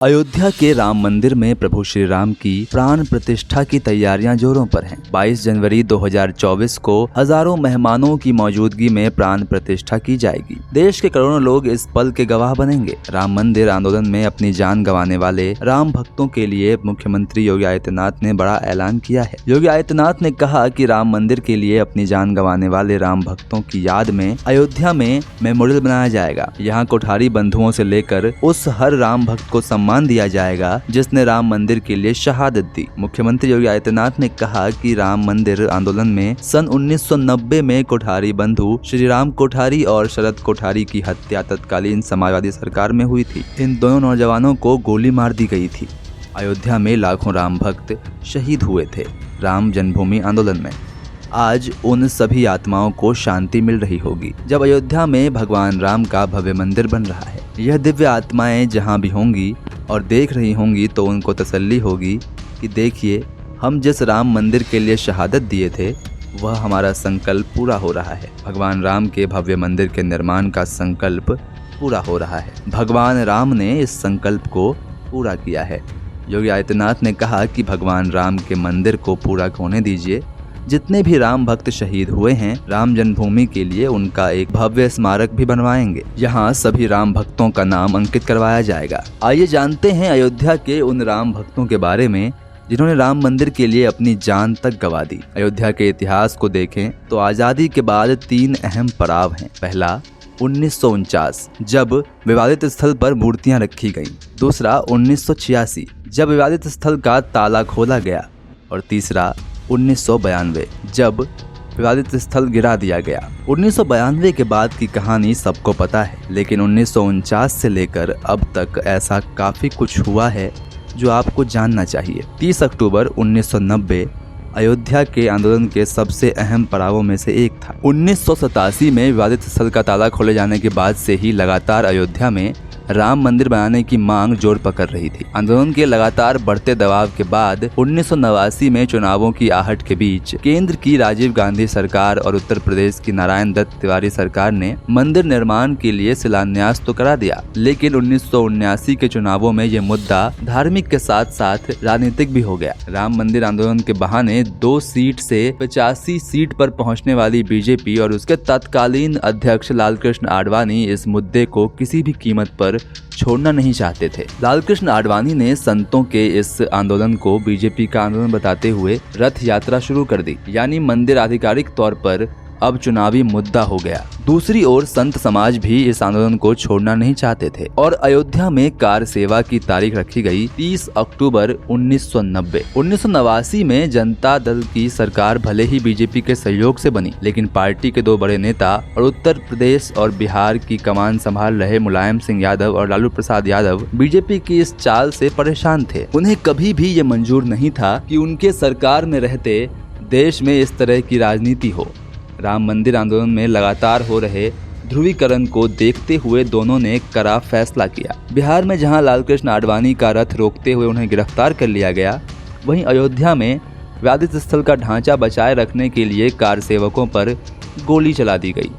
अयोध्या के राम मंदिर में प्रभु श्री राम की प्राण प्रतिष्ठा की तैयारियां जोरों पर हैं। 22 जनवरी 2024 को हजारों मेहमानों की मौजूदगी में प्राण प्रतिष्ठा की जाएगी। देश के करोड़ों लोग इस पल के गवाह बनेंगे। राम मंदिर आंदोलन में अपनी जान गंवाने वाले राम भक्तों के लिए मुख्यमंत्री योगी आदित्यनाथ ने बड़ा ऐलान किया है। योगी आदित्यनाथ ने कहा कि राम मंदिर के लिए अपनी जान गंवाने वाले राम भक्तों की याद में अयोध्या में मेमोरियल बनाया जाएगा। यहाँ कोठारी बंधुओं से लेकर उस हर राम भक्त को सम्मान दिया जाएगा जिसने राम मंदिर के लिए शहादत दी। मुख्यमंत्री योगी आदित्यनाथ ने कहा कि राम मंदिर आंदोलन में सन 1990 में कोठारी बंधु श्री राम कोठारी और शरद कोठारी की हत्या तत्कालीन समाजवादी सरकार में हुई थी। इन दोनों नौजवानों को गोली मार दी गई थी। अयोध्या में लाखों राम भक्त शहीद हुए थे राम जन्मभूमि आंदोलन में। आज उन सभी आत्माओं को शांति मिल रही होगी जब अयोध्या में भगवान राम का भव्य मंदिर बन रहा है। यह दिव्य आत्माएं जहां भी होंगी और देख रही होंगी तो उनको तसल्ली होगी कि देखिए, हम जिस राम मंदिर के लिए शहादत दिए थे वह हमारा संकल्प पूरा हो रहा है। भगवान राम के भव्य मंदिर के निर्माण का संकल्प पूरा हो रहा है। भगवान राम ने इस संकल्प को पूरा किया है। योगी आदित्यनाथ ने कहा कि भगवान राम के मंदिर को पूरा होने दीजिए। जितने भी राम भक्त शहीद हुए हैं, राम जन्मभूमि के लिए उनका एक भव्य स्मारक भी बनवाएंगे। यहाँ सभी राम भक्तों का नाम अंकित करवाया जाएगा। आइए जानते हैं अयोध्या के उन राम भक्तों के बारे में जिन्होंने राम मंदिर के लिए अपनी जान तक गंवा दी। अयोध्या के इतिहास को देखें तो आजादी के बाद 3 अहम पड़ाव हैं। पहला 1949 जब विवादित स्थल पर मूर्तियां रखी गईं। दूसरा 1986 जब विवादित स्थल का ताला खोला गया। और तीसरा 1992 जब विवादित स्थल गिरा दिया गया। 1992 के बाद की कहानी सबको पता है, लेकिन 1949 से लेकर अब तक ऐसा काफी कुछ हुआ है जो आपको जानना चाहिए। 30 अक्टूबर 1990 अयोध्या के आंदोलन के सबसे अहम पड़ावों में से एक था। 1987 में विवादित स्थल का ताला खोले जाने के बाद से ही लगातार अयोध्या में राम मंदिर बनाने की मांग जोर पकड़ रही थी। आंदोलन के लगातार बढ़ते दबाव के बाद 1989 में चुनावों की आहट के बीच केंद्र की राजीव गांधी सरकार और उत्तर प्रदेश की नारायण दत्त तिवारी सरकार ने मंदिर निर्माण के लिए शिलान्यास तो करा दिया, लेकिन 1979 के चुनावों में ये मुद्दा धार्मिक के साथ साथ राजनीतिक भी हो गया। राम मंदिर आंदोलन के बहाने 2 सीट से 85 सीट पर पहुँचने वाली बीजेपी और उसके तत्कालीन अध्यक्ष लालकृष्ण आडवाणी इस मुद्दे को किसी भी कीमत पर छोड़ना नहीं चाहते थे। लालकृष्ण आडवाणी ने संतों के इस आंदोलन को बीजेपी का आंदोलन बताते हुए रथ यात्रा शुरू कर दी, यानी मंदिर आधिकारिक तौर पर अब चुनावी मुद्दा हो गया। दूसरी ओर संत समाज भी इस आंदोलन को छोड़ना नहीं चाहते थे और अयोध्या में कार सेवा की तारीख रखी गई 30 अक्टूबर 1990। 1989 में जनता दल की सरकार भले ही बीजेपी के सहयोग से बनी, लेकिन पार्टी के 2 बड़े नेता और उत्तर प्रदेश और बिहार की कमान संभाल रहे मुलायम सिंह यादव और लालू प्रसाद यादव बीजेपी की इस चाल से परेशान थे। उन्हें कभी भी ये मंजूर नहीं था कि उनके सरकार में रहते देश में इस तरह की राजनीति हो। राम मंदिर आंदोलन में लगातार हो रहे ध्रुवीकरण को देखते हुए दोनों ने कड़ा फैसला किया। बिहार में जहां लालकृष्ण आडवाणी का रथ रोकते हुए उन्हें गिरफ्तार कर लिया गया, वहीं अयोध्या में विवादित स्थल का ढांचा बचाए रखने के लिए कार सेवकों पर गोली चला दी गई।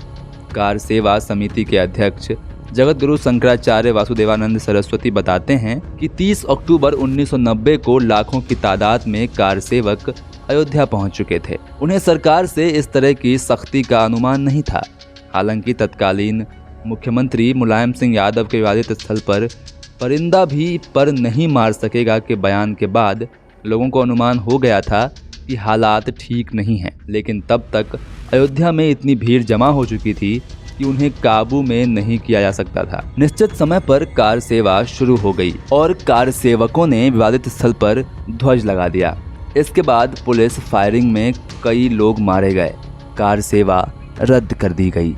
कार सेवा समिति के अध्यक्ष जगत गुरु शंकराचार्य वासुदेवानंद सरस्वती बताते हैं कि 30 अक्टूबर 1990 को लाखों की तादाद में कार सेवक अयोध्या पहुंच चुके थे। उन्हें सरकार से इस तरह की सख्ती का अनुमान नहीं था। हालांकि तत्कालीन मुख्यमंत्री मुलायम सिंह यादव के विवादित स्थल पर परिंदा भी पर नहीं मार सकेगा के बयान के बाद लोगों को अनुमान हो गया था कि हालात ठीक नहीं हैं। लेकिन तब तक अयोध्या में इतनी भीड़ जमा हो चुकी थी कि उन्हें काबू में नहीं किया जा सकता था। निश्चित समय पर कार सेवा शुरू हो गई और कार सेवकों ने विवादित स्थल पर ध्वज लगा दिया। इसके बाद पुलिस फायरिंग में कई लोग मारे गए। कार सेवा रद्द कर दी गई।